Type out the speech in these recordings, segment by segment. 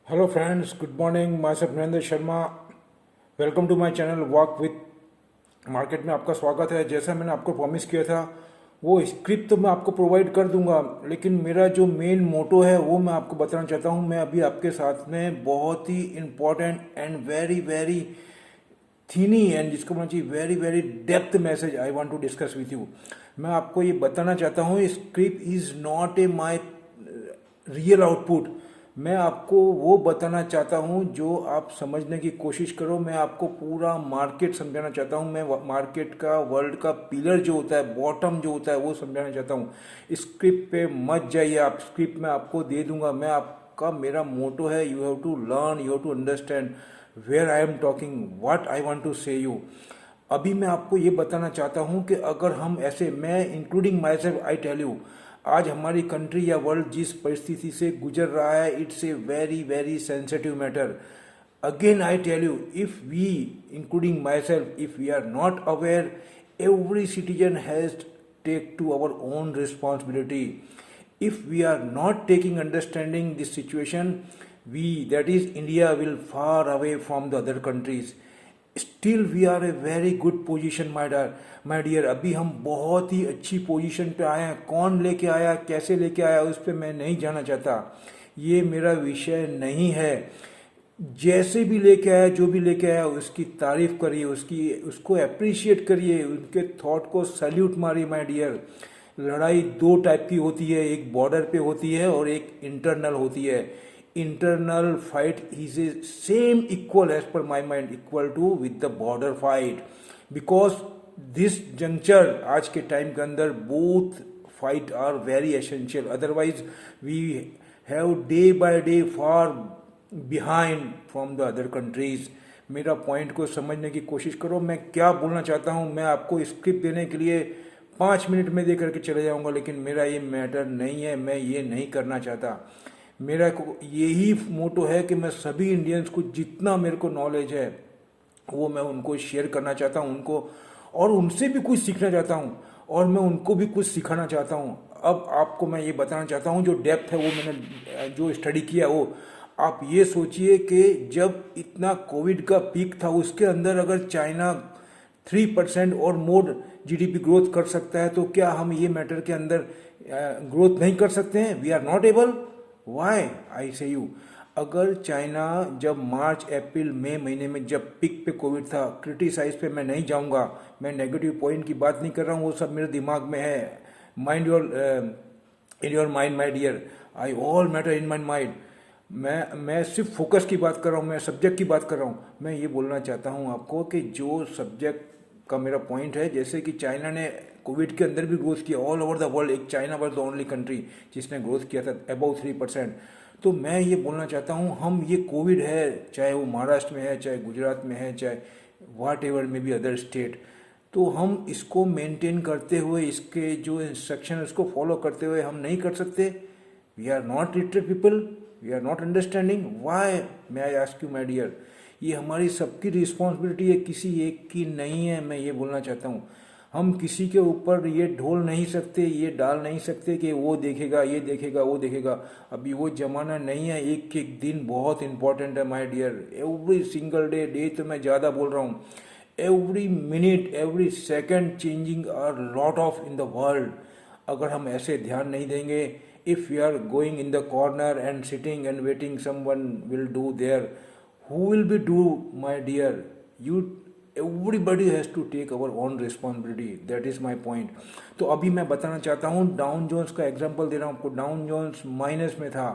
Hello friends, good morning. My self Narendra Sharma. Welcome to my channel walk with market में आपका स्वागत है। जैसा मैंने आपको प्रॉमिस किया था, वो स्क्रिप्ट तो मैं आपको प्रोवाइड कर दूंगा, लेकिन मेरा जो मेन मोटो है वो मैं आपको बताना चाहता हूँ। मैं अभी आपके साथ में बहुत ही इम्पोर्टेंट एंड वेरी वेरी थीनी एंड जिसको बोलना चाहिए very very depth message I want to discuss with you. मैं आपको ये बताना चाहता हूँ, script is not a my real output. मैं आपको वो बताना चाहता हूँ जो आप समझने की कोशिश करो। मैं आपको पूरा मार्केट समझाना चाहता हूँ। मैं मार्केट का, वर्ल्ड का पिलर जो होता है, बॉटम जो होता है, वो समझाना चाहता हूँ। स्क्रिप्ट पे मत जाइए आप। स्क्रिप्ट मैं आपको दे दूंगा। मैं आपका, मेरा मोटो है, you have to learn, you have to understand where I am talking, what I want to say you. अभी मैं आपको ये बताना चाहता हूँ कि अगर हम ऐसे, मैं including my self I tell you, आज हमारी कंट्री या वर्ल्ड जिस परिस्थिति से गुजर रहा है, it's a very very sensitive matter. Again I tell you, if we, including my self, if we are not aware, every citizen has take to our own responsibility. If we are not taking understanding this situation, we, that is India, will far away from the other countries. Still we are a very good position, my dear. अभी हम बहुत ही अच्छी position पे आए हैं। कौन लेके आया, कैसे लेके आया, उस पर मैं नहीं जाना चाहता। ये मेरा विषय नहीं है। जैसे भी लेके आया, जो भी लेके आया, उसकी तारीफ करिए, उसको अप्रिशिएट करिए, उनके थॉट को सैल्यूट मारिए माय डियर। लड़ाई दो टाइप की होती है, एक बॉर्डर पे होती है और एक इंटरनल होती है। Internal fight is a same equal, as per my mind, equal to with the border fight. Because this juncture, आज के टाइम के अंदर, both fight are very essential. Otherwise we have day by day far behind from the other countries. मेरा point को समझने की कोशिश करो। मैं क्या बोलना चाहता हूँ, मैं आपको स्क्रिप्ट देने के लिए 5 मिनट में दे करके चले जाऊंगा, लेकिन मेरा ये मैटर नहीं है। मैं ये नहीं करना चाहता। मेरा को यही मोटो है कि मैं सभी इंडियंस को जितना मेरे को नॉलेज है वो मैं उनको शेयर करना चाहता हूँ, उनको, और उनसे भी कुछ सीखना चाहता हूँ, और मैं उनको भी कुछ सिखाना चाहता हूँ। अब आपको मैं ये बताना चाहता हूँ, जो डेप्थ है वो मैंने जो स्टडी किया, वो आप ये सोचिए कि जब इतना कोविड का पीक था, उसके अंदर अगर चाइना 3% और मोर जीडीपी ग्रोथ कर सकता है, तो क्या हम ये मैटर के अंदर ग्रोथ नहीं कर सकते हैं? We are not able. Why I say you, अगर चाइना जब मार्च अप्रैल मई महीने में जब पिक पे कोविड था, क्रिटिसाइज पे मैं नहीं जाऊंगा, मैं नेगेटिव पॉइंट की बात नहीं कर रहा हूँ, वो सब मेरे दिमाग में है। Mind your, in your mind my dear, I all matter in my mind. मैं सिर्फ फोकस की बात कर रहा हूँ, मैं सब्जेक्ट की बात कर रहा हूँ। मैं ये बोलना चाहता हूँ आपको कि जो सब्जेक्ट का मेरा पॉइंट है, जैसे कि चाइना ने कोविड के अंदर भी ग्रोथ किया ऑल ओवर द वर्ल्ड, एक China was the only country जिसने ग्रोथ किया था अबाउ 3%। तो मैं ये बोलना चाहता हूँ, हम ये कोविड है, चाहे वो महाराष्ट्र में है, चाहे गुजरात में है, चाहे वाट एवर में बी अदर स्टेट, तो हम इसको मेंटेन करते हुए, इसके जो इंस्ट्रक्शन उसको फॉलो करते हुए हम नहीं कर सकते? We are not literate people, we are not understanding. Why, may I ask you my dear? ये हमारी सबकी रिस्पॉन्सिबिलिटी है, किसी एक की नहीं है। मैं ये बोलना चाहता हूँ, हम किसी के ऊपर ये ढोल नहीं सकते, ये डाल नहीं सकते कि वो देखेगा, ये देखेगा, वो देखेगा। अभी वो जमाना नहीं है। एक एक दिन बहुत इंपॉर्टेंट है my dear. Every single day, day तो मैं ज़्यादा बोल रहा हूँ, every minute, every second changing are lot of in the world. अगर हम ऐसे ध्यान नहीं देंगे, if we are going in the corner and sitting and waiting someone will do there, who will be do, my dear? You, everybody has to take our own responsibility, that is my point. तो अभी मैं बताना चाहता हूँ, down Jones का example दे रहा हूँ आपको। डाउन जोन्स माइनस में था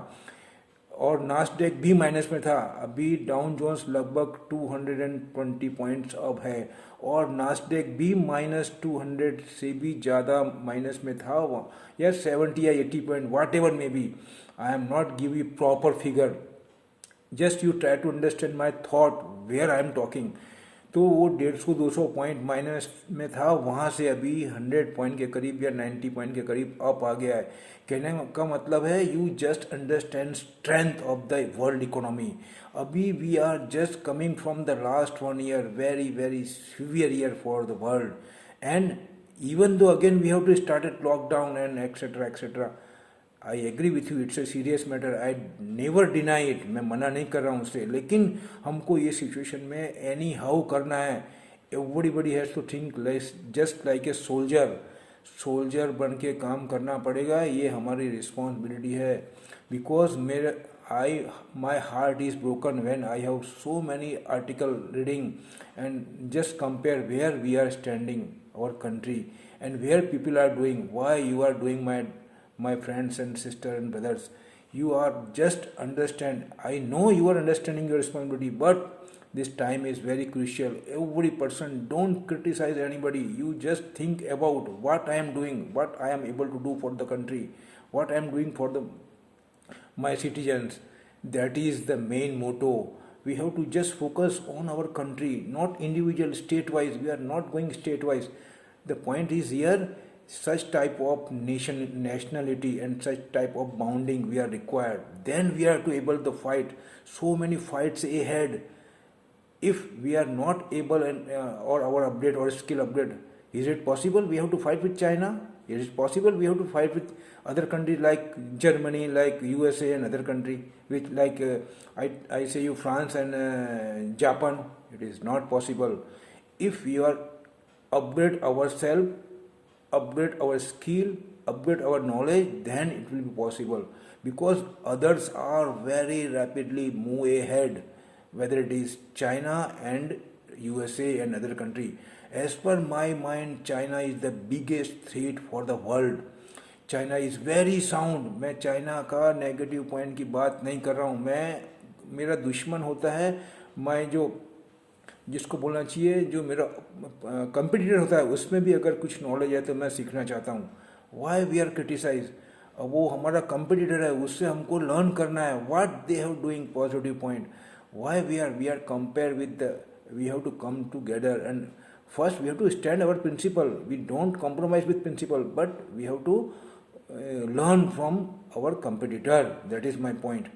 और नास्डेक भी माइनस में था। अभी डाउन जोन्स लगभग 220 पॉइंट्स अब है, और नास्डेक भी -200 से भी ज़्यादा माइनस में था, या 70 या 80 point, whatever maybe. I am not give you proper figure, just you try to understand my thought where I am talking. तो वो 150-200 पॉइंट माइनस में था, वहाँ से अभी 100 पॉइंट के करीब या 90 पॉइंट के करीब अप आ गया है। कहने का मतलब है, you just understand strength of the world economy. अभी we are just coming from the last 1 year, very very severe year for the world. And even though again we have to start at lockdown and etc etc, I agree with you, it's a serious matter, I never deny it, मैं मना नहीं कर रहा हूँ उससे, लेकिन हमको ये सिचुएशन में एनी हाउ करना है। Everybody has to think less just like a soldier, soldier बन के काम करना पड़ेगा, ये हमारी रिस्पॉन्सिबिलिटी है। बिकॉज मेरे I my heart is broken when I have so many article reading and just compare where we are standing our country and where people are doing, why you are doing, my friends and sister and brothers. You are just understand, I know you are understanding your responsibility, but this time is very crucial. Every person, don't criticize anybody, you just think about what I am doing, what I am able to do for the country, what I am doing for the my citizens. That is the main motto. We have to just focus on our country, not individual state wise. We are not going state wise. The point is here, such type of nationality and such type of bounding we are required, then we are to able to fight so many fights ahead. If we are not able and or our upgrade or skill upgrade, is it possible we have to fight with China? Is it possible we have to fight with other countries like Germany, like USA and other country, which like I say you France and Japan? It is not possible. If we are upgrade ourselves, upgrade our skill, upgrade our knowledge, then it will be possible. Because others are very rapidly move ahead, whether it is China and USA and other country. As per my mind, China is the biggest threat for the world. China is very sound, मैं China का negative point की बात नहीं कर रहा हूँ, मैं मेरा दुश्मन होता है, मैं जो जिसको बोलना चाहिए जो मेरा कंपटीटर होता है उसमें भी अगर कुछ नॉलेज है तो मैं सीखना चाहता हूँ। वाई वी आर क्रिटिसाइज, वो हमारा कंपटीटर है, उससे हमको लर्न करना है what they have doing positive point. Why we are compare with the, we have to come together and first we have to stand our principle. We don't compromise with principle, but we have to learn from our competitor. That is my point.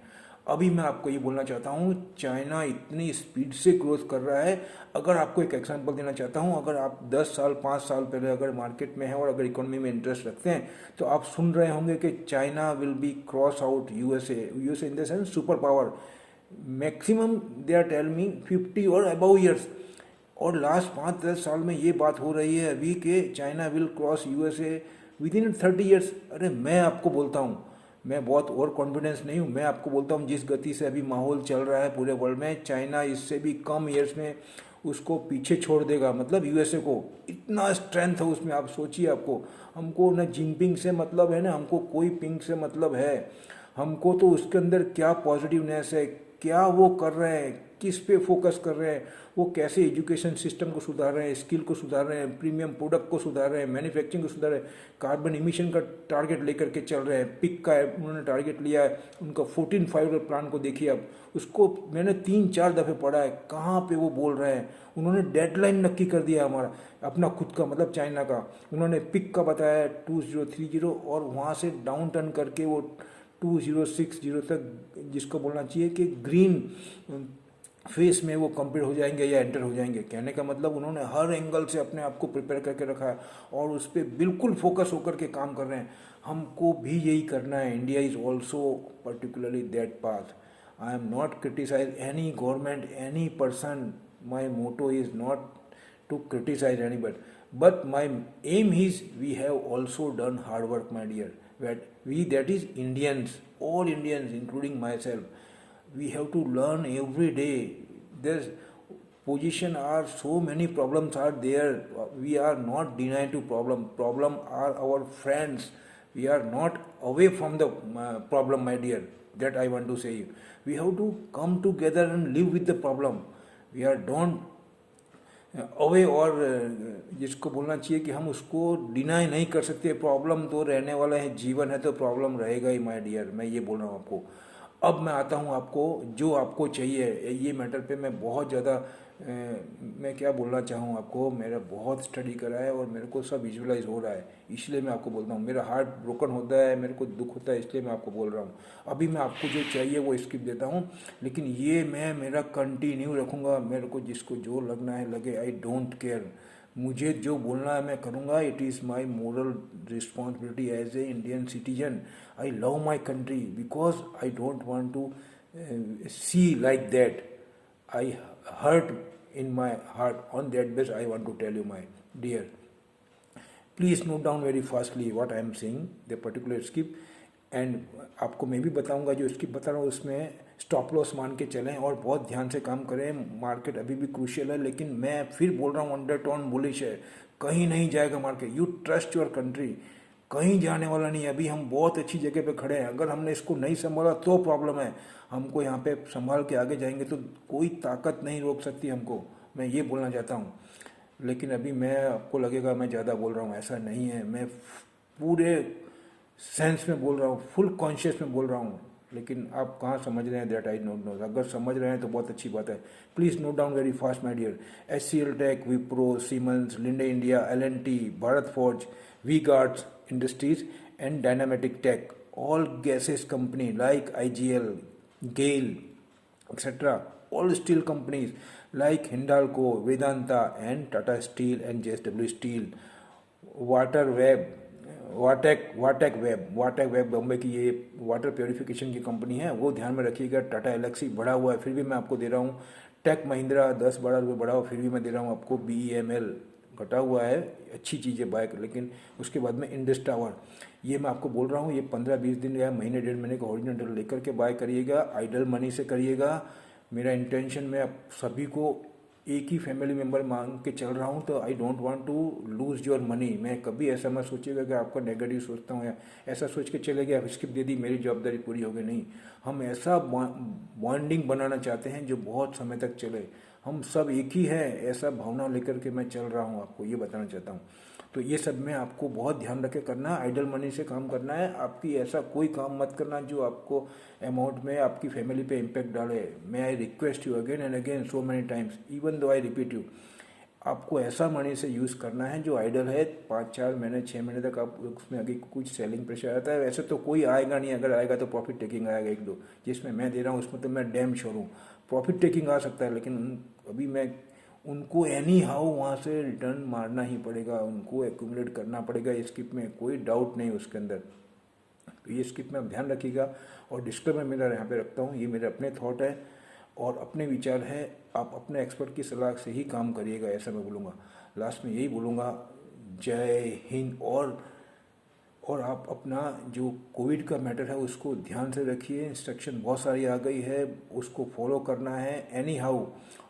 अभी मैं आपको ये बोलना चाहता हूँ, China इतनी speed से growth कर रहा है। अगर आपको एक एग्जांपल देना चाहता हूँ, अगर आप 10 साल 5 साल पहले अगर मार्केट में हैं और अगर इकोनॉमी में इंटरेस्ट रखते हैं तो आप सुन रहे होंगे कि China will be cross out USA, USA in the sense super power. Maximum they are tell me 50 और अबव ईयर्स, और लास्ट 5-10 साल में ये बात हो रही है अभी कि China will cross USA with in 30 years. अरे मैं आपको बोलता हूँ, मैं बहुत ओवर कॉन्फिडेंस नहीं हूँ, मैं आपको बोलता हूँ जिस गति से अभी माहौल चल रहा है पूरे वर्ल्ड में, चाइना इससे भी कम ईयर्स में उसको पीछे छोड़ देगा, मतलब यूएसए को। इतना स्ट्रेंथ है उसमें, आप सोचिए। आपको, हमको न जिनपिंग से मतलब है, ना हमको कोई पिंग से मतलब है, हमको तो उसके अंदर क्या पॉजिटिवनेस है, क्या वो कर रहे हैं, किस पे फोकस कर रहे हैं, वो कैसे एजुकेशन सिस्टम को सुधार रहे हैं, स्किल को सुधार रहे हैं, प्रीमियम प्रोडक्ट को सुधार रहे हैं, मैन्युफैक्चरिंग को सुधार रहे हैं, कार्बन इमिशन का टारगेट लेकर के चल रहे हैं, पिक का उन्होंने टारगेट लिया है, उनका 14-5 प्लान को देखिए आप, उसको मैंने 3-4 दफ़े पढ़ा है, कहाँ पे वो बोल रहे हैं। उन्होंने डेडलाइन नक्की कर दिया हमारा अपना खुद का, मतलब चाइना का। उन्होंने पिक का बताया 2030 और वहाँ से डाउन टर्न करके वो 2060 तक, जिसको बोलना चाहिए कि ग्रीन फेस में वो कंप्लीट हो जाएंगे या एंटर हो जाएंगे। कहने का मतलब उन्होंने हर एंगल से अपने आप को प्रिपेयर करके रखा है और उस पर बिल्कुल फोकस होकर के काम कर रहे हैं। हमको भी यही करना है। India is also particularly that path. I am not criticise any government, any person. My motto is not to criticise any but my aim is we have also done hard work, my dear. That is Indians, all Indians, including myself. We have to learn every day. There's position are so many problems are there. We are not denied to problem. Problem are our friends. We are not away from the problem, my dear. That I want to say. We have to come together and live with the problem. We are don't away, और जिसको बोलना चाहिए कि हम उसको deny नहीं कर सकते। प्रॉब्लम तो रहने वाला है, जीवन है तो प्रॉब्लम रहेगा ही माय डियर। मैं ये बोल रहा हूँ आपको। अब मैं आता हूँ आपको जो आपको चाहिए, ये मैटर पे मैं बहुत ज़्यादा मैं क्या बोलना चाहूँ आपको, मेरा बहुत स्टडी करा है और मेरे को सब विजुअलाइज हो रहा है, इसलिए मैं आपको बोलता हूँ। मेरा हार्ट ब्रोकन होता है, मेरे को दुख होता है, इसलिए मैं आपको बोल रहा हूँ। अभी मैं आपको जो चाहिए वो स्किप देता हूँ, लेकिन ये मैं मेरा कंटिन्यू रखूँगा। मेरे को जिसको जो लगना है लगे, आई डोंट केयर। मुझे जो बोलना है मैं करूँगा. It is my moral responsibility as a Indian citizen. I love my country because I don't want to see like that. I hurt in my heart. On that base, I want to tell you, my dear. Please note down very fastly what I am saying, the particular skip. And आपको मैं भी बताऊंगा जो skip बता रहा हूँ उसमें stop loss मान के चलें और बहुत ध्यान से काम करें. मार्केट अभी भी क्रूशियल है, लेकिन मैं फिर बोल रहा हूँ अंडर टोन बुलिश है. कहीं नहीं जाएगा market. You trust your country. कहीं जाने वाला नहीं है. अभी हम बहुत अच्छी जगह पे खड़े हैं. अगर हमने इसको नहीं संभाला तो प्रॉब्लम है. हमको यहाँ पे संभाल के आगे जाएंगे तो कोई ताकत नहीं रोक सकती हमको. मैं ये बोलना चाहता हूँ. लेकिन अभी मैं आपको लगेगा मैं ज़्यादा बोल रहा हूँ. ऐसा नहीं है. मैं पूरे सेंस में बोल रहा हूँ, फुल कॉन्शियस में बोल रहा हूँ. लेकिन आप कहाँ समझ रहे हैं दैट आई नोट नो. अगर समझ रहे हैं तो बहुत अच्छी बात है. Please note down very fast my dear. HCL Tech, Wipro, Siemens, Linde India, L&T, Bharat Forge, V Guards Industries and Dynamatic Tech. All gases company like IGL, GAIL, etc. All steel companies like Hindalco, Vedanta and Tata Steel and JSW Steel. Water web, वाटेक web Bombay की ये water purification की company है, वो ध्यान में रखिएगा. Tata Alexei बढ़ा हुआ है फिर भी मैं आपको दे रहा हूँ. टेक महिंद्रा 10-12 रुपये बढ़ा हुआ फिर भी मैं दे रहा हूँ आपको. BEML घटा हुआ है, अच्छी चीज़ है बाइक. लेकिन उसके बाद में इंडस टावर, ये मैं आपको बोल रहा हूँ, ये 15-20 दिन या महीने 1.5 महीने का हॉरिजॉन्टल लेकर के बाय करिएगा. आइडल मनी से करिएगा. मेरा इंटेंशन में आप सभी को एक ही फैमिली मेम्बर मांग के चल रहा हूँ. तो I don't want to lose your money. मैं कभी ऐसा मत सोचिएगा कि आपका नेगेटिव सोचता हूँ या ऐसा सोच के चले गए, स्किप दे दी, मेरी जवाबदारी पूरी हो गई. नहीं, हम ऐसा बॉन्डिंग बनाना चाहते हैं जो बहुत समय तक चले. हम सब एक ही हैं, ऐसा भावना लेकर के मैं चल रहा हूँ. आपको ये बताना चाहता हूँ. तो ये सब में आपको बहुत ध्यान रखे करना है. आइडल मनी से काम करना है. आपकी ऐसा कोई काम मत करना जो आपको अमाउंट में आपकी फैमिली पे इम्पैक्ट डाले. मैं I request you again and again so many times, even though I repeat you, आपको ऐसा मनी से यूज़ करना है जो आइडल है. 5-4 महीने 6 महीने तक आप उसमें आगे कुछ सेलिंग प्रेशर आता है. वैसे तो कोई आएगा नहीं. अगर आएगा तो प्रॉफिट टेकिंग आएगा 1-2. जिसमें मैं दे रहा हूँ उसमें तो मैं डैम श्योर हूँ प्रॉफिट टेकिंग आ सकता है. लेकिन अभी मैं उनको एनी हाउ वहाँ से रिटर्न मारना ही पड़ेगा. उनको एक्यूमुलेट करना पड़ेगा. स्किप में कोई डाउट नहीं उसके अंदर. तो ये स्किप में आप ध्यान रखिएगा. और डिस्क्लेमर मेरा यहाँ पे रखता हूँ, ये मेरे अपने थॉट है और अपने विचार है. आप अपने एक्सपर्ट की सलाह से ही काम करिएगा, ऐसा मैं बोलूँगा. लास्ट में यही बोलूँगा, जय हिंद. और आप अपना जो कोविड का मैटर है उसको ध्यान से रखिए. इंस्ट्रक्शन बहुत सारी आ गई है, उसको फॉलो करना है एनी हाउ.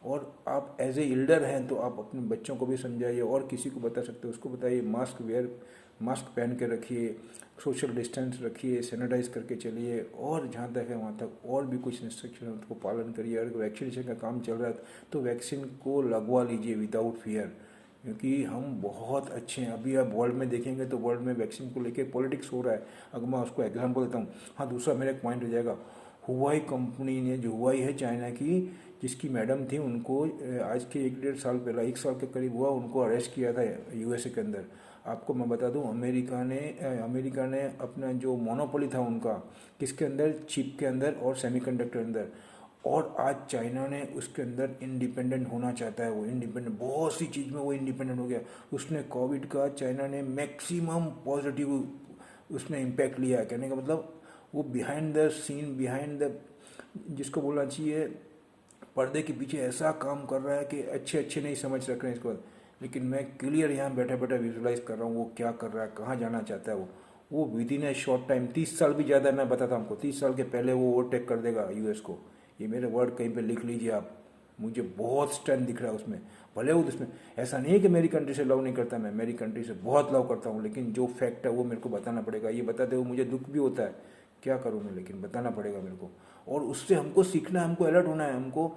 और आप एज ए एल्डर हैं तो आप अपने बच्चों को भी समझाइए और किसी को बता सकते हो उसको बताइए. मास्क पहन के रखिए, सोशल डिस्टेंस रखिए, सैनिटाइज करके चलिए. और जहाँ तक है वहाँ तक और भी कुछ इंस्ट्रक्शन है उसको पालन करिए. अगर वैक्सीनेशन का काम चल रहा है तो वैक्सीन को लगवा लीजिए विदाउट फियर, क्योंकि हम बहुत अच्छे हैं. अभी आप वर्ल्ड में देखेंगे तो वर्ल्ड में वैक्सीन को लेके पॉलिटिक्स हो रहा है. अगर मैं उसको एग्जांपल देता हूँ. हाँ, दूसरा मेरा एक पॉइंट हो जाएगा. हुवाई कंपनी ने, जो हुवाई है चाइना की, जिसकी मैडम थी, उनको आज के 1-1.5 साल पहले, 1 साल के करीब हुआ, उनको अरेस्ट किया था USA के अंदर. आपको मैं बता दूं, अमेरिका ने अपना जो मोनोपोली था उनका, किसके अंदर, चिप के अंदर और सेमीकंडक्टर अंदर. और आज चाइना ने उसके अंदर इंडिपेंडेंट होना चाहता है. वो इंडिपेंडेंट, बहुत सी चीज़ में वो इंडिपेंडेंट हो गया. उसने कोविड का, चाइना ने मैक्सिमम पॉजिटिव उसने इम्पैक्ट लिया. कहने का मतलब वो behind the scene, behind the, जिसको बोलना चाहिए पर्दे के पीछे ऐसा काम कर रहा है कि अच्छे नहीं समझ सक रहे हैं इसको. लेकिन मैं क्लियर यहाँ बैठा बैठा विजुलाइज कर रहा हूँ वो क्या कर रहा है, कहाँ जाना चाहता है. वो with in A short time, 30 साल भी ज़्यादा, मैं बताता हूँ आपको, 30 साल के पहले वो ओवरटेक कर देगा US को. ये मेरे वर्ड कहीं पे लिख लीजिए आप. मुझे बहुत स्ट्रेंथ दिख रहा है उसमें. भले वो उसमें ऐसा नहीं है कि मेरी कंट्री से लव नहीं करता, मैं मेरी कंट्री से बहुत लव करता हूँ. लेकिन जो फैक्ट है वो मेरे को बताना पड़ेगा. ये बताते हुए मुझे दुख भी होता है, क्या करूँ मैं, लेकिन बताना पड़ेगा मेरे को. और उससे हमको सीखना है, हमको अलर्ट होना है, हमको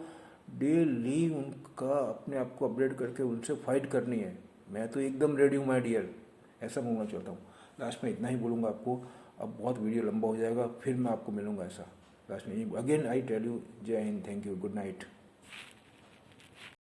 डेली उनका अपने आप को अपडेट करके उनसे फाइट करनी है. मैं तो एकदम रेडी हूँ माय डियर, ऐसा बोलना चाहता हूँ. लास्ट में इतना ही बोलूँगा आपको. अब बहुत वीडियो लंबा हो जाएगा, फिर मैं आपको मिलूँगा. ऐसा लास्ट में अगेन आई टेल यू, जय Hind, thank you, good night.